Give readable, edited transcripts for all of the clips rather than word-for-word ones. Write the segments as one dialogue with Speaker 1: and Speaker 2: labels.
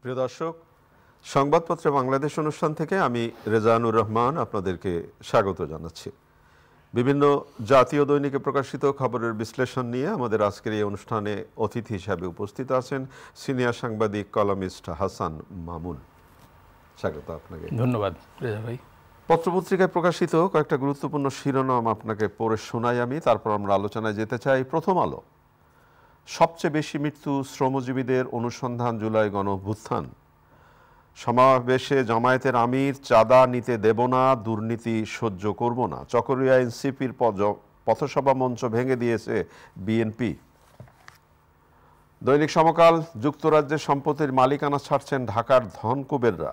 Speaker 1: প্রিয় দর্শক, সংবাদপত্রে বাংলাদেশ অনুষ্ঠান থেকে আমি রেজানুর রহমান আপনাদেরকে স্বাগত জানাচ্ছি। বিভিন্ন জাতীয় দৈনিকে প্রকাশিত খবরের বিশ্লেষণ নিয়ে আমাদের আজকের এই অনুষ্ঠানে অতিথি হিসাবে উপস্থিত আছেন সিনিয়র সাংবাদিক কলামিস্ট হাসান মামুন। স্বাগত আপনাকে।
Speaker 2: ধন্যবাদ রেজা ভাই।
Speaker 1: পত্রপত্রিকায় প্রকাশিত কয়েকটা গুরুত্বপূর্ণ শিরোনাম আপনাকে পড়ে শোনাই আমি, তারপর আমরা আলোচনায় যেতে চাই। প্রথম আলো, সবচেয়ে বেশি মৃত্যু শ্রমজীবীদের, অনুসন্ধান জুলাই গণঅভ্যুত্থান। সমাবেশে জামায়াতের আমির, চাঁদা নিতে দেব না, দুর্নীতি সহ্য করব না। চকরিয়া এনসিপির পথসভা মঞ্চ ভেঙে দিয়েছে বিএনপি। দৈনিক সমকাল, যুক্তরাজ্যের সম্পত্তির মালিকানা ছাড়ছেন ঢাকার ধনকুবেররা।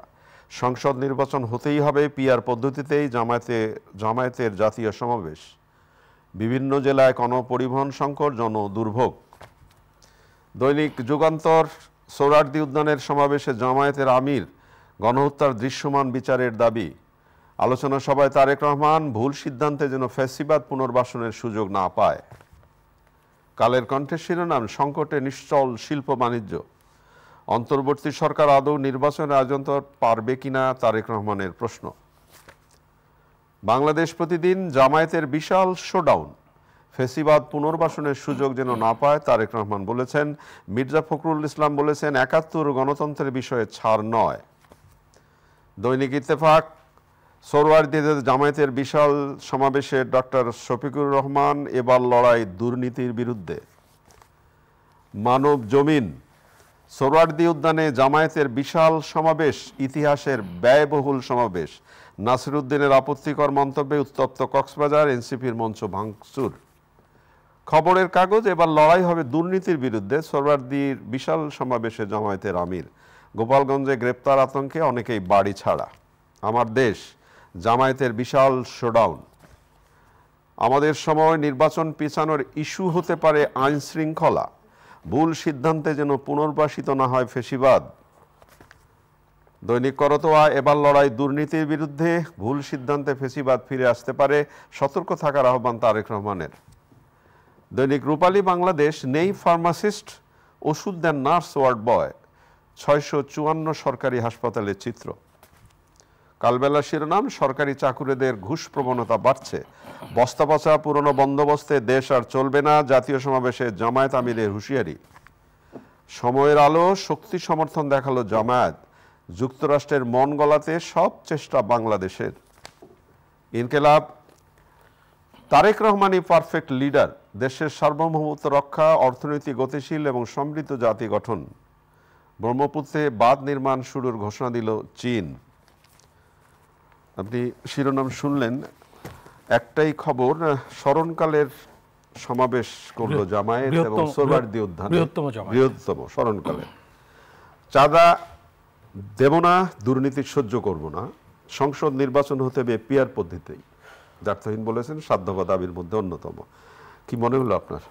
Speaker 1: সংসদ নির্বাচন হতেই হবে পিআর পদ্ধতিতেই, জামায়াতের জাতীয় সমাবেশ। বিভিন্ন জেলায় গণপরিবহন সংকট, জনদুর্ভোগ। দৈনিক যুগান্তর, সোহরাওয়ার্দী উদ্যানের সমাবেশে জামায়াতের আমির, গণহত্যার দৃশ্যমান বিচারের দাবি। আলোচনা সভায় তারেক রহমান, ভুল সিদ্ধান্তে যেন ফ্যাসিবাদ পুনর্বাসনের সুযোগ না পায়। কালের কণ্ঠের শিরোনাম, সংকটে নিশ্চল শিল্প বাণিজ্য। অন্তর্বর্তী সরকার আদৌ নির্বাচনের আয়োজন পারবে কিনা, তারেক রহমানের প্রশ্ন। বাংলাদেশ প্রতিদিন, জামায়াতের বিশাল শোডাউন, ফেসিবাদ পুনর্বাসনের সুযোগ যেন না পায়, তারেক রহমান বলেছেন। মির্জা ফখরুল ইসলাম বলেছেন, ৭১ গণতন্ত্রের বিষয়ে ছাড় নয়। দৈনিক ইত্তেফাক, সোহরাওয়ার্দীতে জামায়াতের বিশাল সমাবেশে ডক্টর শফিকুর রহমান, এবার লড়াই দুর্নীতির বিরুদ্ধে। মানব জমিন, সোহরাওয়ার্দী উদ্যানে জামায়াতের বিশাল সমাবেশ, ইতিহাসের ব্যয়বহুল সমাবেশ। নাসিরউদ্দিনের আপত্তিকর মন্তব্যে উত্তপ্ত কক্সবাজার, এনসিপির মঞ্চ ভাঙচুর। খবরের কাগজ, এবার লড়াই হবে দুর্নীতির বিরুদ্ধে, সোহরাওয়ার্দীর বিশাল সমাবেশে জামায়াতের আমির। গোপালগঞ্জে গ্রেপ্তার আতঙ্কে অনেকেই বাড়ি ছাড়া। আমার দেশ, জামায়াতের বিশাল শোডাউন। আমাদের সময়, নির্বাচন পিছানোর ইস্যু হতে পারে আইন শৃঙ্খলা। ভুল সিদ্ধান্তে যেন পুনর্বাসিত না হয় ফেসিবাদ। দৈনিক করতোয়া, এবার লড়াই দুর্নীতির বিরুদ্ধে, ভুল সিদ্ধান্তে ফেসিবাদ ফিরে আসতে পারে, সতর্ক থাকার আহ্বান তারেক রহমানের। দৈনিক রূপালী বাংলাদেশ, নেই ফার্মাসিস্ট, ওষুধ দেন নার্স, ওয়ার্ড বয়। ৬৫৪ সরকারি হাসপাতালের চিত্র। কালবেলা শিরোনাম, সরকারি চাকুরেদের ঘুষ প্রবণতা বাড়ছে। বস্তা পচা পুরনো বন্দোবস্তে দেশ আর চলবে না, জাতীয় সমাবেশে জামায়াত আমিরের হুঁশিয়ারি। সময়ের আলো, শক্তি সমর্থন দেখালো জামায়াত, যুক্তরাষ্ট্রের মন গলাতে সব চেষ্টা বাংলাদেশের। ইনকেলাব, তারেক রহমানই পারফেক্ট লিডার, দেশের সার্বভৌমত্ব রক্ষা, অর্থনীতি গতিশীল এবং সমৃদ্ধ জাতি গঠন। ব্রহ্মপুত্রে বাঁধ নির্মাণ শুরুর ঘোষণা দিল চীন। আপনি শিরোনাম শুনলেন। একটাই খবর, স্মরণকালের সমাবেশ করলো জামায়াত এবং সোহরাওয়ার্দী উদ্যানে, বৃহত্তম স্মরণকালে। চাঁদা দেব না, দুর্নীতি সহ্য করব না, সংসদ নির্বাচন হতে হবে পিআর পদ্ধতিতেই, দার্থহীন বলেছেন, ৭ দফা দাবির মধ্যে অন্যতম। কি মনে হলো আপনার?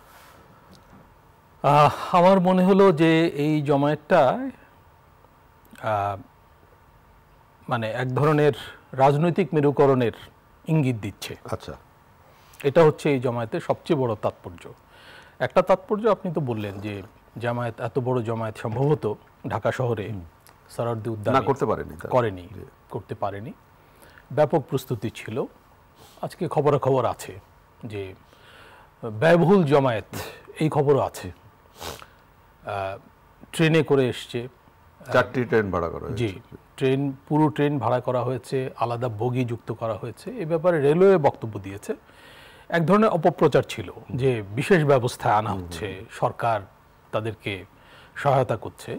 Speaker 2: আমার মনে হলো যে এই জমায়েতটা মানে এক ধরনের রাজনৈতিক মেরুকরণের ইঙ্গিত দিচ্ছে।
Speaker 1: আচ্ছা,
Speaker 2: এটা হচ্ছে এই জমায়েতের সবচেয়ে বড় তাৎপর্য। একটা তাৎপর্য আপনি তো বললেন যে জামায়াত, এত বড় জমায়েত সম্ভবত ঢাকা শহরে সোহরাওয়ার্দী উদ্যানে করতে পারেনি। ব্যাপক প্রস্তুতি ছিল। আজকে খবরাখবর আছে যে ব্যয়বহুল জমায়েত, এই খবরও আছে। ট্রেনে করে এসছে,
Speaker 1: 4টি ট্রেন ভাড়া করা হয়েছে।
Speaker 2: জি, পুরো ট্রেন ভাড়া করা হয়েছে, আলাদা বগি যুক্ত করা হয়েছে। এ ব্যাপারে রেলওয়ে বক্তব্য দিয়েছে। এক ধরনের অপপ্রচার ছিল যে বিশেষ ব্যবস্থা আনা হচ্ছে, সরকার তাদেরকে সহায়তা করছে।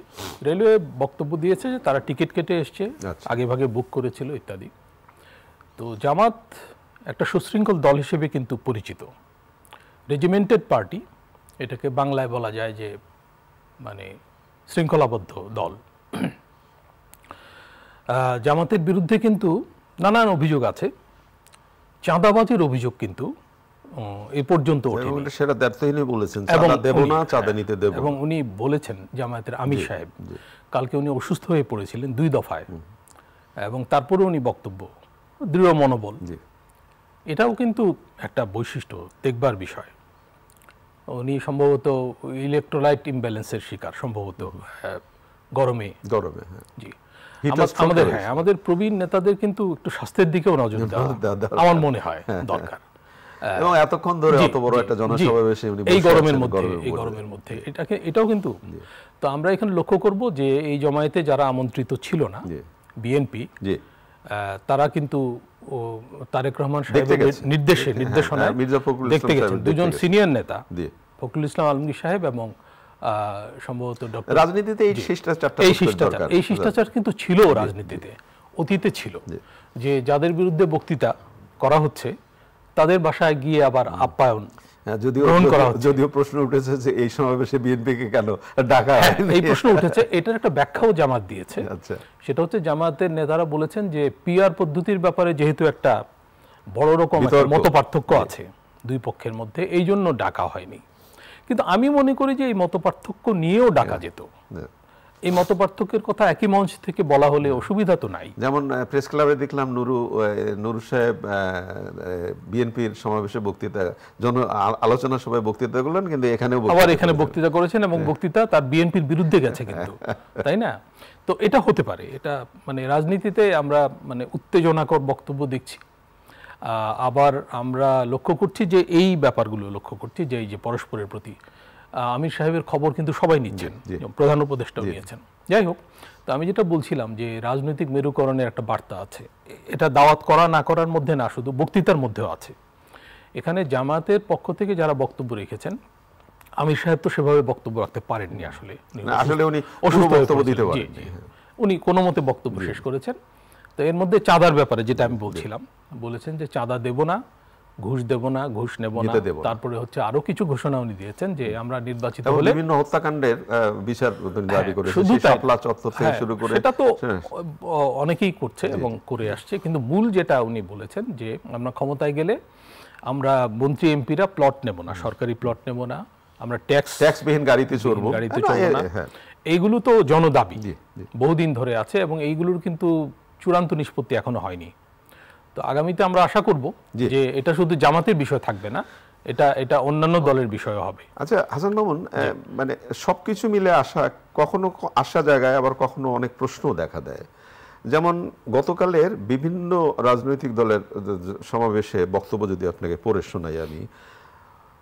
Speaker 2: রেলওয়ে বক্তব্য দিয়েছে যে তারা টিকিট কেটে এসছে, আগেভাগে বুক করেছিল ইত্যাদি। তো জামাত একটা সুশৃঙ্খল দল হিসেবে কিন্তু পরিচিত, রেজিমেন্টেড পার্টি, এটাকে বাংলায় বলা যায় যে মানে শৃঙ্খলাবদ্ধ দল। জামাতের বিরুদ্ধে কিন্তু নানান অভিযোগ আছে। চাঁদাবাজির অভিযোগ কিন্তু এ পর্যন্ত ওঠেনি।
Speaker 1: সেটা দার্থহীনই বলেছেন, চাঁদা দেব না, চাঁদা নিতে দেব।
Speaker 2: এবং উনি বলেছেন, জামায়াতের আমির সাহেব, কালকে উনি অসুস্থ হয়ে পড়েছিলেন 2 দফায়, এবং তারপরে উনি বক্তব্য, দৃঢ় মনোবল। এটাও কিন্তু একটা বৈশিষ্ট্য দেখবার বিষয়। উনি সম্ভবত ইলেকট্রোলাইট ইমব্যালেন্সের শিকার, সম্ভবত গরমে
Speaker 1: গরমে, হ্যাঁ।
Speaker 2: জি
Speaker 1: Heat stroke
Speaker 2: আমাদের
Speaker 1: হয়েছে।
Speaker 2: আমাদের প্রবীণ নেতাদের কিন্তু একটু স্বাস্থ্যের দিকেও নজর দেওয়া
Speaker 1: দরকার।
Speaker 2: আমার মনে হয় দরকার।
Speaker 1: এবং এতক্ষণ ধরে
Speaker 2: জি,
Speaker 1: অত বড়
Speaker 2: জি,
Speaker 1: একটা
Speaker 2: জি।
Speaker 1: জনসমাবেশে উনি
Speaker 2: এই
Speaker 1: বসে
Speaker 2: গরমের
Speaker 1: আছেন,
Speaker 2: মধ্যে এই গরমের মধ্যে এটাও কিন্তু তো আমরা এখানে লক্ষ্য করব যে এই জমায়েতে যারা আমন্ত্রিত ছিল না
Speaker 1: জি।
Speaker 2: বিএনপি
Speaker 1: জি।
Speaker 2: তারা কিন্তু তারেক রহমান
Speaker 1: দেখতে
Speaker 2: সাহেবের
Speaker 1: গেছে।
Speaker 2: নির্দেশনায়
Speaker 1: মির্জা ফখরুল
Speaker 2: দেখতে
Speaker 1: ইসলাম
Speaker 2: গেছেন
Speaker 1: সাহেব
Speaker 2: দুজন
Speaker 1: দেখতে
Speaker 2: সিনিয়র নেতা
Speaker 1: জি।
Speaker 2: ফখরুল ইসলাম আলমগীর সাহেব এবং সম্ভবত ডক্টর
Speaker 1: রাজনীতিতে এই শিষ্টাচারটা
Speaker 2: এই
Speaker 1: করতে
Speaker 2: শিষ্টাচার
Speaker 1: দরকার।
Speaker 2: এই শিষ্টাচার কিন্তু ছিল রাজনীতিতে, অতীতে ছিল, যে যাদের বিরুদ্ধে বক্তৃতা করা হচ্ছে তাদের বাসায় গিয়ে আবার আপ্যায়ন
Speaker 1: হ্যাঁ, যদিও
Speaker 2: গ্রহণ করা হচ্ছে।
Speaker 1: যদিও প্রশ্ন উঠেছে যে এই সমাবেশে বিএনপিকে কেন ডাকা হয়নি।
Speaker 2: এই প্রশ্ন উঠেছে, এটার একটা ব্যাখ্যাও জামাত দিয়েছে।
Speaker 1: আচ্ছা।
Speaker 2: সেটা হচ্ছে জামাতের নেতারা বলেছেন যে পিআর পদ্ধতির ব্যাপারে যেহেতু একটা বড় রকম একটা
Speaker 1: বিতর্ক।
Speaker 2: মতপার্থক্য আছে দুই পক্ষের মধ্যে, এই জন্য ডাকা হয়নি। কিন্তু আমি মনে করি যে এই মতপার্থক্য নিয়েও ডাকা যেত। এই মতপার্থক্যের কথা একই মঞ্চ থেকে বলা হলে অসুবিধা তো নাই।
Speaker 1: যেমন প্রেস ক্লাবে দেখলাম নুরু সাহেব বিএনপির সমাবেশে বক্তৃতা আলোচনা সভায় বক্তৃতা করলেন, কিন্তু এখানেও
Speaker 2: আবার এখানে বক্তৃতা করেছেন এবং বক্তৃতা তার বিএনপির বিরুদ্ধে গেছে কিন্তু, তাই না? তো এটা হতে পারে, এটা মানে রাজনীতিতে আমরা মানে উত্তেজনাকর বক্তব্য দেখছি। আবার আমরা লক্ষ্য করছি যে এই ব্যাপারগুলো লক্ষ্য করছি যে এই যে পরস্পরের প্রতি আমির সাহেবের খবর কিন্তু সবাই নিচ্ছেন, প্রধান উপদেষ্টাও নিয়েছেন। যাই হোক, তো আমি যেটা বলছিলাম যে রাজনৈতিক মেরুকরণের একটা বার্তা আছে, এটা দাওয়াত করা না করার মধ্যে না, শুধু বক্তৃতার মধ্যেও আছে। এখানে জামাতের পক্ষ থেকে যারা বক্তব্য রেখেছেন, আমির সাহেব তো সেভাবে বক্তব্য রাখতে পারেননি, আসলে
Speaker 1: উনি
Speaker 2: অসুস্থ
Speaker 1: বক্তব্য দিতে পারেন।
Speaker 2: উনি কোনো মতে বক্তব্য শেষ করেছেন। তো এর মধ্যে চাঁদার ব্যাপারে যেটা আমি বলছিলাম, বলেছেন যে চাঁদা দেব না, ঘুষ দেব না, ঘুষ নেব না। তারপরে হচ্ছে আরো কিছু ঘোষণা উনি দিয়েছেন যে আমরা নির্বাচিত হলে
Speaker 1: বিভিন্ন হত্যাকাণ্ডের বিচার দাবি করেছেন,
Speaker 2: শুধু
Speaker 1: শাপলা চত্বর থেকে শুরু করে।
Speaker 2: সেটা তো অনেকেই করছে এবং করে আসছে, কিন্তু মূল যেটা উনি বলেছেন যে আমরা ক্ষমতায় গেলে আমরা মন্ত্রী এমপিরা প্লট নেব না, সরকারি প্লট নেব না, আমরা
Speaker 1: ট্যাক্সবিহীন গাড়িতে চড়বো
Speaker 2: না। এইগুলো তো জনদাবি, বহুদিন ধরে আছে এবং এইগুলোর কিন্তু চূড়ান্ত নিষ্পত্তি এখনো হয়নি। তো আগামীতে আমরা আশা করব যে এটা শুধু জামাতের বিষয় থাকবে না, এটা অন্যান্য দলের বিষয় হবে।
Speaker 1: আচ্ছা হাসান মামুন, মানে সবকিছু মিলে কখনো আসা জায়গায় আবার কখনো অনেক প্রশ্ন দেখা দেয়। যেমন গতকালের বিভিন্ন রাজনৈতিক দলের সমাবেশে বক্তব্য যদি আপনাকে পড়ে শোনাই আমি,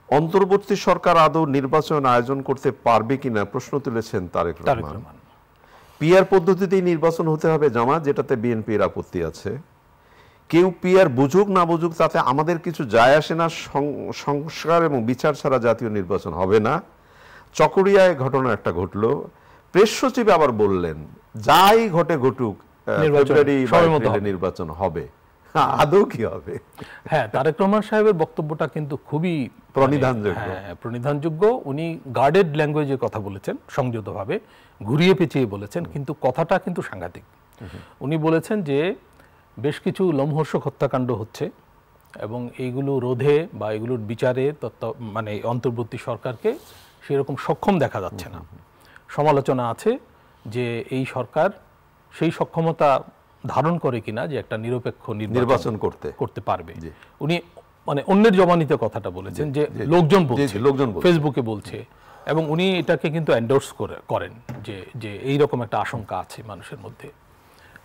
Speaker 1: অন্তর্বর্তী সরকার আদৌ নির্বাচন আয়োজন করতে পারবে কিনা প্রশ্ন তুলেছেন তারেক রহমান। পিআর পদ্ধতিতেই নির্বাচন হতে হবে জামাত, যেটাতে বিএনপির আপত্তি আছে। কেউ পিআর বুঝুক না বুঝুক তাতে আমাদের কিছু যায় আসে না, সংস্কার এবং বিচার ছাড়া জাতীয় নির্বাচন হবে না। চকরিয়ায় ঘটনা একটা ঘটলো, প্রেস সচিব আবার বললেন যাই ঘটে ঘটুক ফেব্রুয়ারি নির্বাচন হবে। আদৌ কি হবে?
Speaker 2: হ্যাঁ, তারেক রহমান সাহেবের বক্তব্যটা কিন্তু খুবই প্রণিধানযোগ্য। উনি গার্ডেড ল্যাঙ্গুয়েজের কথা বলেছেন, সংযতভাবে ঘুরিয়ে পেঁচিয়ে বলেছেন, কিন্তু কথাটা কিন্তু সাংঘাতিক। উনি বলেছেন যে বেশ কিছু লোমহর্ষক হত্যাকাণ্ড হচ্ছে এবং এইগুলো রোধে বা এগুলোর বিচারে মানে অন্তর্বর্তী সরকারকে সেরকম সক্ষম দেখা যাচ্ছে না। সমালোচনা আছে যে এই সরকার সেই সক্ষমতা ধারণ করে কিনা যে একটা নিরপেক্ষ নির্বাচন করতে পারবে। উনি মানে অন্যের জবানিতে কথাটা বলেছেন যে লোকজন ফেসবুকে বলছে, এবং উনি এটাকে কিন্তু এন্ডোর্স করেন যে এইরকম একটা আশঙ্কা আছে মানুষের মধ্যে।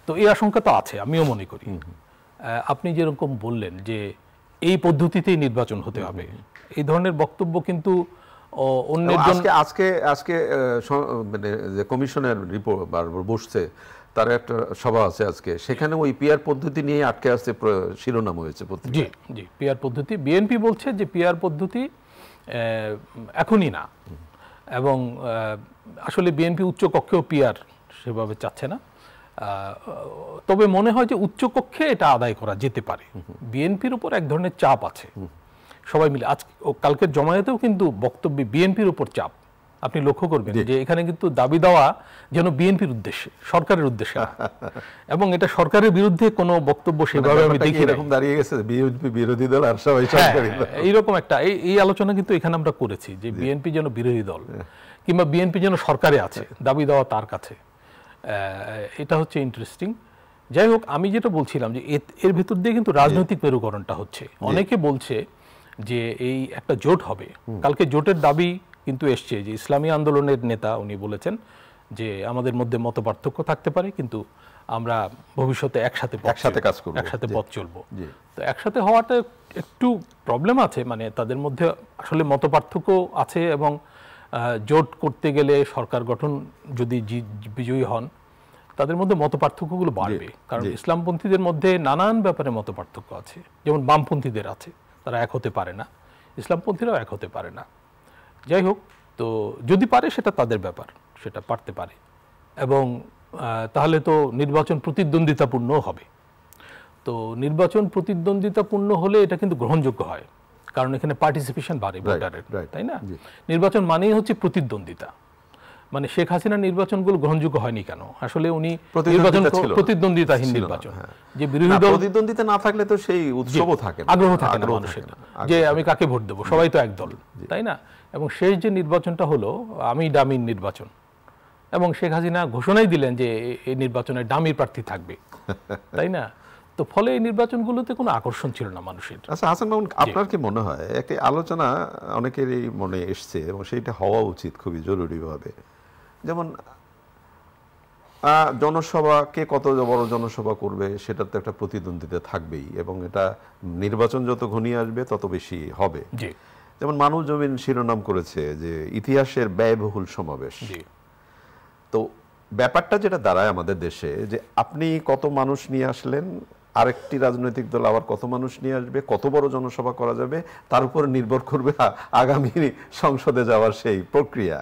Speaker 2: তো এই আশঙ্কা তো আছে, আমিও মনে করি। আপনি যেরকম বললেন যে এই পদ্ধতিতেই নির্বাচন হতে হবে, এই ধরনের বক্তব্য কিন্তু অন্যের জন্য
Speaker 1: আজকে মানে যে কমিশনের রিপোর্ট বসছে, তার একটা সভা আছে আজকে, সেখানে ওই পিআর পদ্ধতি নিয়ে আটকে আসছে শিরোনাম হয়েছে।
Speaker 2: জি জি, পিআর পদ্ধতি। বিএনপি বলছে যে পিআর পদ্ধতি এখনই না, এবং আসলে বিএনপি উচ্চ কক্ষেও পিআর সেভাবে চাচ্ছে না। তবে মনে হয় যে উচ্চ কক্ষে এটা আদায় করা যেতে পারে। বিএনপির উপর এক ধরনের চাপ আছে সবাই মিলে। কালকের জমায়েতেও কিন্তু বক্তব্যে বিএনপির উপর চাপ আপনি লক্ষ্য করবেন যে এখানে কিন্তু দাবি দেওয়া যেন বিএনপির উদ্দেশ্যে, সরকারের উদ্দেশ্যে না, এবং এটা সরকারের বিরুদ্ধে কোনো বক্তব্য সেভাবে আমি দেখি
Speaker 1: এরকম দাঁড়িয়ে গেছে বিএনপি বিরোধী দল আর সবাই সরকারি দল,
Speaker 2: এইরকম একটা এই আলোচনা কিন্তু এখানে আমরা করেছি যে বিএনপি যেন বিরোধী দল কিংবা বিএনপি যেন সরকারে আছে, দাবি দেওয়া তার কাছে। এটা হচ্ছে ইন্টারেস্টিং। যাই হোক, আমি যেটা বলছিলাম যে এর ভেতর দিয়ে কিন্তু রাজনৈতিক মেরুকরণটা হচ্ছে। অনেকে বলছে যে এই একটা জোট হবে, কালকে জোটের দাবি কিন্তু এসছে যে ইসলামী আন্দোলনের নেতা উনি বলেছেন যে আমাদের মধ্যে মতপার্থক্য থাকতে পারে, কিন্তু আমরা ভবিষ্যতে একসাথে
Speaker 1: কাজ করব,
Speaker 2: একসাথে পথ চলবো। তো একসাথে হওয়াটা একটু প্রবলেম আছে, মানে তাদের মধ্যে আসলে মতপার্থক্য আছে, এবং জোট করতে গেলে সরকার গঠন যদি বিজয়ী হন তাদের মধ্যে মতপার্থক্যগুলো বাড়বে, কারণ ইসলামপন্থীদের মধ্যে নানান ব্যাপারে মতপার্থক্য আছে, যেমন বামপন্থীদের আছে, তারা এক হতে পারে না, ইসলামপন্থীরাও এক হতে পারে না। যাই হোক, তো যদি পারে সেটা তাদের ব্যাপার, সেটা পারতে পারে, এবং তাহলে তো নির্বাচন প্রতিদ্বন্দ্বিতাপূর্ণ হবে। তো নির্বাচন প্রতিদ্বন্দ্বিতাপূর্ণ হলে এটা কিন্তু গ্রহণযোগ্য হয়, কারণ এখানে পার্টিসিপেশন বাড়ে ভোটারের, তাই না? নির্বাচন মানেই হচ্ছে প্রতিদ্বন্দ্বিতা। মানে শেখ হাসিনার নির্বাচনগুলো গ্রহণযোগ্য হয়নি কেন? আসলে উনি নির্বাচন প্রতিদ্বন্দ্বিতাহীন নির্বাচন, যে বিরোধী দল
Speaker 1: প্রতিদ্বন্দ্বিতা না থাকলে তো সেই উৎসবও থাকে না,
Speaker 2: আগ্রহ থাকে না মানুষের যে আমি কাকে ভোট দেবো, সবাই তো এক দল, তাই না? এবং শেষ যে নির্বাচনটা হলো আমি ডামির নির্বাচন, এবং শেখ হাসিনা ঘোষণাই দিলেন যে এই নির্বাচনে ডামির প্রার্থী থাকবে, তাই না? তো ফলে এই নির্বাচনগুলোতে কোনো আকর্ষণ ছিল না মানুষের।
Speaker 1: আচ্ছা হাসান মামুন, আপনার কি মনে হয় একটি আলোচনা অনেকেরই মনে এসছে এবং সেইটা হওয়া উচিত খুবই জরুরিভাবে, যেমন জনসভা, কে কত বড় জনসভা করবে সেটার তো একটা প্রতিদ্বন্দ্বিতা থাকবেই, এবং এটা নির্বাচন যত ঘনিয়ে আসবে তত বেশি হবে। যেমন মানুষ জমিন শিরোনাম করেছে যে ইতিহাসের ব্যয়বহুল সমাবেশ। তো ব্যাপারটা যেটা দাঁড়ায় আমাদের দেশে, যে আপনি কত মানুষ নিয়ে আসলেন, আরেকটি রাজনৈতিক দল আবার কত মানুষ নিয়ে আসবে, কত বড় জনসভা করা যাবে, তার উপর নির্ভর করবে আগামী সংসদে যাওয়ার সেই প্রক্রিয়া।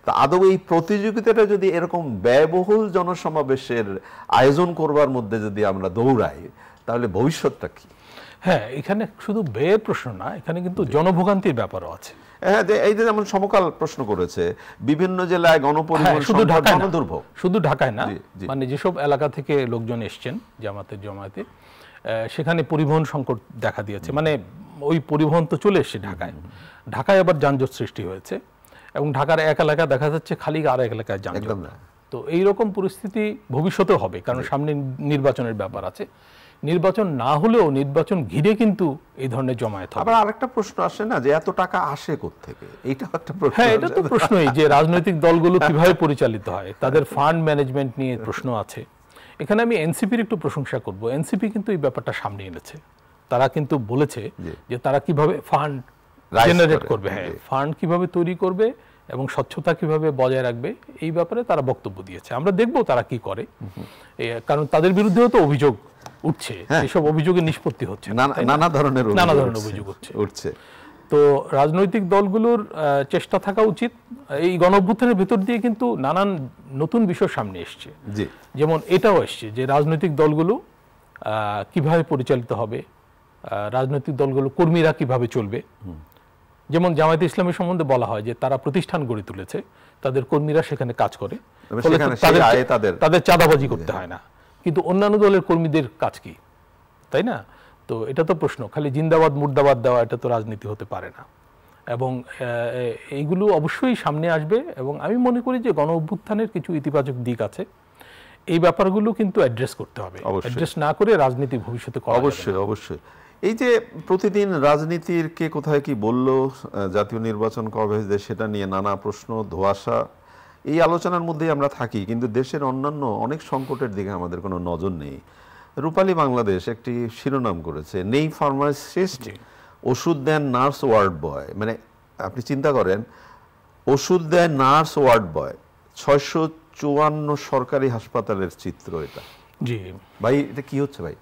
Speaker 1: তা আদৌ এই প্রতিযোগিতাটা যদি এরকম ব্যয়বহুল জনসমাবেশের আয়োজন করবার মধ্যে যদি আমরা দৌড়াই, তাহলে ভবিষ্যৎটা কি?
Speaker 2: হ্যাঁ, এখানে শুধু ব্যয়ের প্রশ্ন না, এখানে কিন্তু জনভোগান্তির ব্যাপারও আছে।
Speaker 1: হ্যাঁ, এই যে যেমন সমকাল প্রশ্ন করেছে, বিভিন্ন জেলায় গণপরিবহন দুর্ভোগ,
Speaker 2: শুধু ঢাকায় না, মানে যেসব এলাকা থেকে লোকজন এসছেন জমায়েতে, সেখানে পরিবহন সংকট দেখা দিয়েছে। মানে ওই পরিবহন তো চলে এসছে ঢাকায় আবার যানজট সৃষ্টি হয়েছে, এবং ঢাকার এক এলাকা দেখা যাচ্ছে খালি, আর এক এলাকায় যানজট। তো এইরকম পরিস্থিতি ভবিষ্যতেও হবে, কারণ সামনে নির্বাচনের ব্যাপার আছে। নির্বাচন না হলেও নির্বাচন ঘিরে কিন্তু এই ধরনের জমায়েত হবে।
Speaker 1: আবার আরেকটা প্রশ্ন আসে না, যে এত টাকা আসে কোত্থেকে? এটা একটা প্রশ্ন।
Speaker 2: হ্যাঁ, এটা তো প্রশ্নই, যে রাজনৈতিক দলগুলো কিভাবে পরিচালিত হয়, তাদের ফান্ড ম্যানেজমেন্ট নিয়ে প্রশ্ন আছে। এখানে আমি এনসিপির একটু প্রশংসা করব। এনসিপি কিন্তু এই ব্যাপারটা সামনে এনেছে। তারা কিন্তু বলেছে যে তারা কিভাবে ফান্ড জেনারেট করবে, হ্যাঁ, ফান্ড কিভাবে তৈরি করবে এবং স্বচ্ছতা কিভাবে বজায় রাখবে, এই ব্যাপারে তারা বক্তব্য দিয়েছে। আমরা দেখব তারা কি করে, কারণ তাদের বিরুদ্ধেও তো অভিযোগ উঠছে, এসব অভিযোগের নিষ্পত্তি হচ্ছে,
Speaker 1: নানা ধরনের
Speaker 2: অভিযোগ উঠছে। তো রাজনৈতিক দলগুলোর চেষ্টা থাকা উচিত। এই গণঅভ্যুত্থানের ভেতর দিয়ে কিন্তু নানান নতুন বিষয় সামনে এসছে, যেমন এটাও এসছে যে রাজনৈতিক দলগুলো কিভাবে পরিচালিত হবে, রাজনৈতিক দলগুলো কর্মীরা কিভাবে চলবে। যেমন জামায়াতে ইসলামী সম্বন্ধে বলা হয় যে তারা প্রতিষ্ঠান গড়ে তুলেছে, তাদের কর্মীরা সেখানে কাজ করে, তাদের চাঁদাবাজি করতে হয় না। কিন্তু অন্যান্য দলের কর্মীদের কাজ কি, তাই না? তো এটা তো প্রশ্ন, খালি জিন্দাবাদ মুর্দাবাদ দেওয়া এটা তো রাজনীতি হতে পারে না। এবং এইগুলো অবশ্যই সামনে আসবে, এবং আমি মনে করি যে গণ অভ্যুত্থানের কিছু ইতিবাচক দিক আছে, এই ব্যাপারগুলো কিন্তু অ্যাড্রেস করতে হবে। অ্যাড্রেস না করে রাজনীতি ভবিষ্যতে করা যাবে না।
Speaker 1: অবশ্যই অবশ্যই। এই যে প্রতিদিন রাজনীতির কে কোথায় কি বলল, জাতীয় নির্বাচন কবে হবে সেটা নিয়ে নানা প্রশ্ন, ধোঁয়াশা, এই আলোচনার মধ্যেই আমরা থাকি, কিন্তু দেশের অন্যান্য অনেক সংকটের দিকে আমাদের কোনো নজর নেই। রূপালী বাংলাদেশ একটি শিরোনাম করেছে, নেই ফার্মাসিস্ট, ওষুধ দেন নার্স ওয়ার্ড বয়। মানে আপনি চিন্তা করেন, ওষুধ দেয় নার্স ওয়ার্ড বয়, 654 সরকারি হাসপাতালের চিত্র এটা।
Speaker 2: জি
Speaker 1: ভাই, এটা কি হচ্ছে ভাই?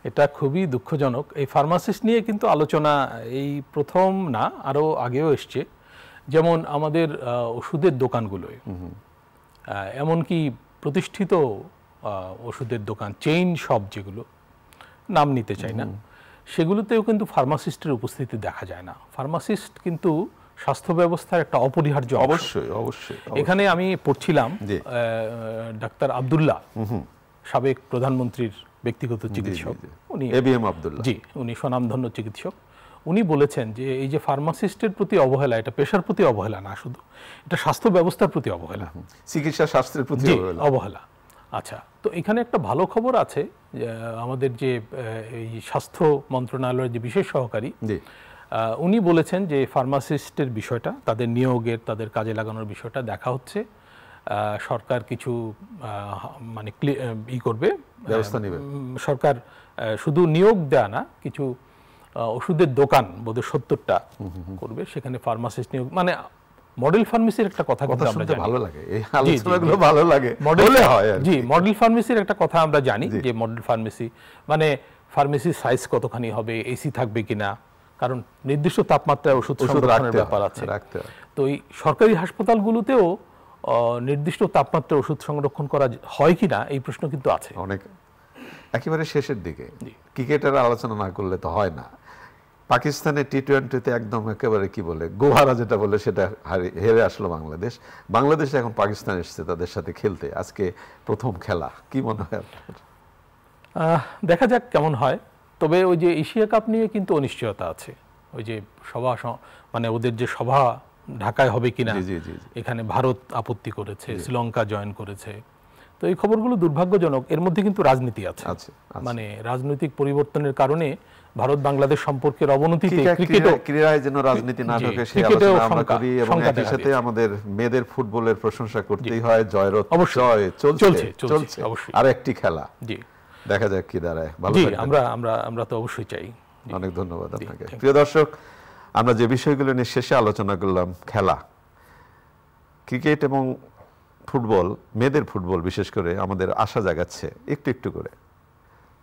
Speaker 2: এটা খুবই দুঃখজনক। এই ফার্মাসিস্ট নিয়ে কিন্তু আলোচনা এই প্রথম না, আরও আগেও এসছে। যেমন আমাদের ওষুধের দোকানগুলোয়, এমনকি প্রতিষ্ঠিত ওষুধের দোকান, চেইন শপ যেগুলো, নাম নিতে চাই না, সেগুলোতেও কিন্তু ফার্মাসিস্টের উপস্থিতি দেখা যায় না। ফার্মাসিস্ট কিন্তু স্বাস্থ্য ব্যবস্থার একটা অপরিহার্য।
Speaker 1: অবশ্যই অবশ্যই।
Speaker 2: এখানে আমি পড়ছিলাম ডাক্তার আব্দুল্লাহ, সাবেক প্রধানমন্ত্রীর ব্যক্তিগত চিকিৎসক, উনি
Speaker 1: এবিএম আব্দুল্লাহ,
Speaker 2: জি, উনি স্বনামধন্য চিকিৎসক। উনি বলেছেন যে এই যে ফার্মাসিস্টের প্রতি অবহেলা, এটা পেশার প্রতি অবহেলা না শুধু, এটা স্বাস্থ্য ব্যবস্থার প্রতি অবহেলা,
Speaker 1: চিকিৎসা শাস্ত্রের প্রতি
Speaker 2: অবহেলা। আচ্ছা, তো এখানে একটা ভালো খবর আছে, আমাদের যে এই স্বাস্থ্য মন্ত্রণালয়ের যে বিশেষ সহকারী, উনি বলেছেন যে ফার্মাসিস্টের বিষয়টা, তাদের নিয়োগের, তাদের কাজে লাগানোর বিষয়টা দেখা হচ্ছে, সরকার কিছু মানে করবে,
Speaker 1: ব্যবস্থা নেবে।
Speaker 2: সরকার শুধু নিয়োগ দেয়া না, কিছু ওষুধের দোকান বোধহয় 70টা করবে, সেখানে ফার্মাসিস্ট নিয়োগ, মানে মডেল ফার্মেসির একটা কথা কিন্তু আমরা জানি।
Speaker 1: ভালো লাগে এই আলোচনাগুলো, ভালো লাগে বলে হয় আর
Speaker 2: জি, মডেল ফার্মেসির একটা কথা আমরা জানি, যে মডেল ফার্মেসি মানে ফার্মেসির সাইজ কতখানি হবে, এসি থাকবে কিনা, কারণ নির্দিষ্ট তাপমাত্রায় ওষুধ সংরক্ষণের ব্যাপার আছে। তো এই সরকারি হাসপাতালগুলোতেও নির্দিষ্ট তাপমাত্রায় ওষুধ সংরক্ষণ করা হয় কিনা এই প্রশ্ন কিন্তু আছে।
Speaker 1: অনেক একেবারে শেষের দিকে ক্রিকেটের আলোচনা না করলে তো হয় না। পাকিস্তানের টি-20-তে একদম একেবারে কি বলে গোহারা যেটা বলে সেটা হেরে আসলো বাংলাদেশ। বাংলাদেশে এখন পাকিস্তান এসেছে তাদের সাথে খেলতে, আজকে প্রথম খেলা, কি মনে হয় আপনার?
Speaker 2: দেখা যাক কেমন হয়। তবে ওই যে এশিয়া কাপ নিয়ে কিন্তু অনিশ্চয়তা আছে। ওই যে সভা, মানে ওদের যে সভা ঢাকায় হবে কিনা, এখানে ভারত আপত্তি করেছে, শ্রীলঙ্কা জয়েন করেছে। তো এই খবরগুলো দুর্ভাগ্যজনক। এর মধ্যে কিন্তু রাজনীতি আছে, মানে রাজনৈতিক পরিবর্তনের কারণে ভারত বাংলাদেশ সম্পর্কের অবনতিতে
Speaker 1: ক্রীড়ায় যেন রাজনীতি না ঢোকে সেই আলোচনা আমরা করি, এবং একই সাথে আমাদের মেয়েদের ফুটবলের প্রশংসা করতেই হয়। জয়রত জয় চলছে, আর একটি খেলা, জি দেখা যাক কি দাঁড়ায়। ভালো থাকবেন।
Speaker 2: আমরা তো অবশ্যই চাই।
Speaker 1: অনেক ধন্যবাদ আপনাকে। প্রিয় দর্শক, আমরা যে বিষয়গুলো নিয়ে শেষে আলোচনা করলাম, খেলা, ক্রিকেট এবং ফুটবল, মেয়েদের ফুটবল বিশেষ করে আমাদের আশা জাগাচ্ছে একটু একটু করে।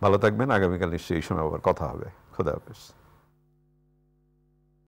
Speaker 1: ভালো থাকবেন। আগামীকাল নিশ্চয়ই এই সময় আবার কথা হবে। খোদা হাফেজ।